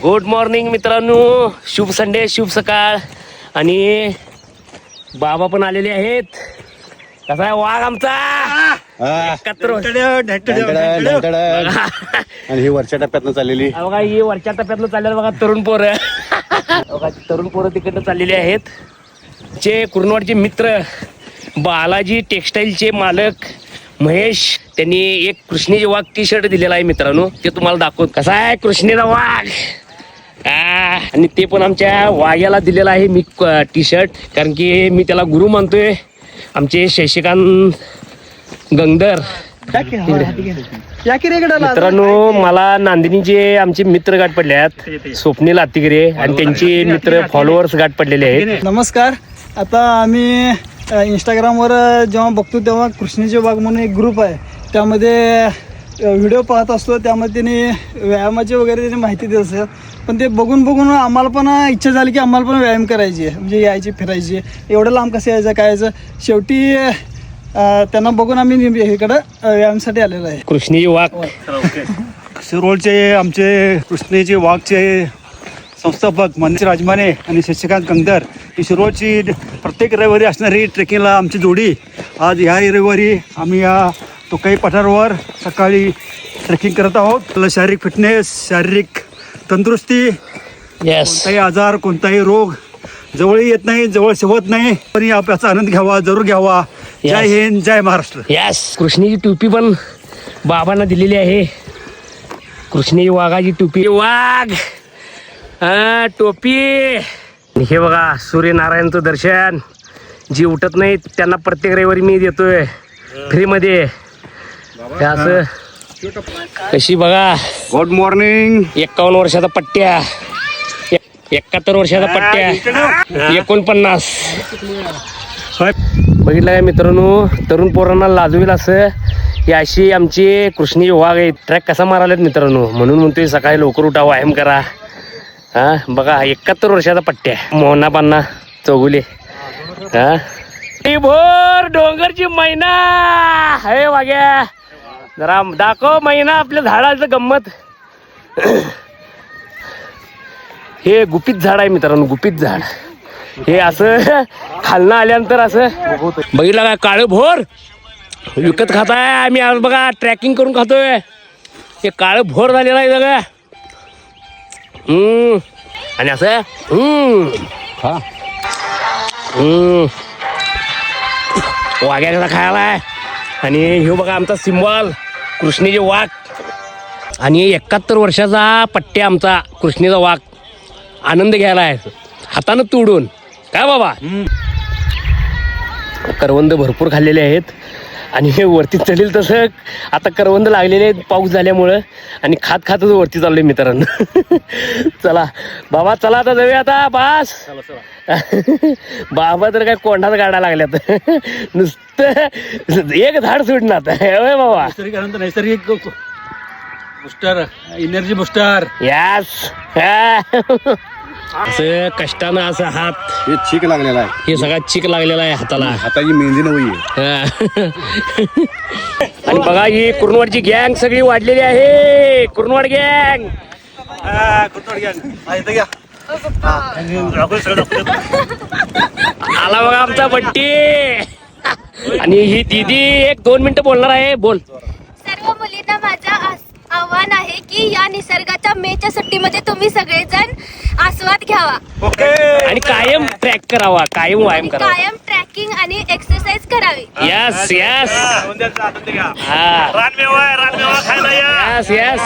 Good morning मित्रांनो, शुभ Sunday, शुभ सकाळ. आणि बाबा पण आलेले आहेत. कसा आहे वाघ आमचा? आणि ही वरच्या टप्प्यातनं चाललेली बघा, ही वरच्या टप्प्यातनं चाललेलं बघा तरुण पोरं. बघा तरुण पोरं तिकडनं चाललेले आहेत. चे कुर्नवाडचे मित्र बालाजी टेक्सटाईलचे मालक महेश, त्यांनी एक कृष्णेचे वाघ टी शर्ट दिलेला आहे मित्रांनो. ते तुम्हाला दाखवत कसा आहे कृष्णेचा वाघ. आणि ते पण आमच्या वाघ्याला दिलेला आहे मी टी शर्ट, कारण की मी त्याला गुरु मानतोय. आमचे शशिकांत गंगदर मित्रांनो, मला नांदिनीचे आमचे मित्र गाठ पडले आहेत, स्वप्नील आतिगिरे आणि त्यांचे मित्र फॉलोअर्स गाठ पडलेले आहेत. नमस्कार. आता आम्ही इंस्टाग्रामवर जेव्हा बघतो तेव्हा कृष्णेचे वाघ म्हणून एक ग्रुप आहे, त्यामध्ये व्हिडिओ पाहत असतो. त्यामध्ये त्यांनी व्यायामाचे वगैरे त्यांनी माहिती देत असतात. पण ते बघून बघून आम्हाला पण इच्छा झाली की आम्हाला पण व्यायाम करायची आहे, म्हणजे यायची फिरायची. एवढं लांब कसं यायचं काय यायचं. शेवटी त्यांना बघून आम्ही इकडं व्यायामासाठी आलेलो आहे. कृष्णेचे वाघ शिरोळचे आमचे कृष्णेचे वाघचे संस्थापक मनीष राजमाने आणि शशिकांत गंगदर ही शिरोळची प्रत्येक रविवारी असणारी ट्रेकिंगला आमची जोडी. आज ह्या रविवारी आम्ही या तोकाई पठारावर सकाळी ट्रेकिंग करत आहोत. आपला शारीरिक फिटनेस, शारीरिक तंदुरुस्ती, कोणताही आजार, कोणताही रोग जवळ येत नाही, जवळ शेवत नाही. पण याचा आनंद घ्यावा, जरूर घ्यावा. जय हिंद, जय महाराष्ट्र. यस. कृष्णेची टोपी पण बाबांना दिलेली आहे. कृष्णेची वाघाची टोपी. वाघ टोपी. हे बघा सूर्यनारायणचं दर्शन. जी उठत नाही त्यांना प्रत्येक रविवारी मी देतोय फ्रीमध्ये. असं कशी बघा. Good morning. 51 वर्षाचा पट्ट्या, 71 वर्षाचा पट्ट्या, 49. बघितलं काय मित्रांनो, तरुण पोरांना लाजवेल असं ही अशी आमची कृष्णी वाघ आहे. ट्रॅक कसा मारायलात मित्रांनो, म्हणून म्हणतोय सकाळी लवकर उठा, व्यायाम करा. हा बघा 71 वर्षाचा पट्ट्या, मोहना पान्ना चौगुले. हा भोर डोंगरची मैना हे वाघ्या, जरा दाखव मैना आपल्या झाडाचं गंमत. हे गुपित झाड आहे मित्रांनो, गुपित झाड. हे असं खालनं आल्यानंतर असं बघितलं काय काळं भोर विकत खाताय. आम्ही आज बघा ट्रॅकिंग करून खातोय. हे काळं भोर झालेलं आहे सगळं. आणि असं वाघ्याला खायला आहे. आणि हे बघा आमचा सिम्बॉल कृष्णेचे वाघ. आणि 71 वर्षाचा पट्ट्या आमचा कृष्णेचा वाघ. आनंद घ्यायला आहे हातानं तोडून. काय बाबा, करवंद भरपूर खाल्लेले आहेत. आणि हे वरती चढेल तसं आता करवंद लागलेले आहेत पाऊस झाल्यामुळं. आणि खात खातच वरती चाललोय मित्रांनो. चला बाबा, चला आता जाऊया आता. बास बाबा तर काय कोंडाच गाडा लागल्यात. नुसतं एक झाड सोडणार होय बाबा. नैसर्गिक बुस्टर, एनर्जी बुस्टर. यास. असं कष्टानं असं हात हे चीक लागलेला आहे. हे सगळा चिक लागलेला आहे हाताला. हाताची मेहंदी नवी. आणि बघा ही कुर्नवाडची गँग सगळी वाढलेली आहे. कुर्नवाड गँग आला बघा आमचा बट्टी. आणि ही दीदी 1-2 मिनिटं बोलणार आहे. बोल. सर्व मुलींना माझं आव्हान आहे की या निसर्गाच्या मेच्या सुट्टीमध्ये तुम्ही सगळेजण आस्वाद घ्यावा आणि कायम ट्रॅक करावा, कायम व्यायाम करावा, कायम ट्रॅकिंग आणि एक्सरसाइज करावी. Yes yes. हा यस यस.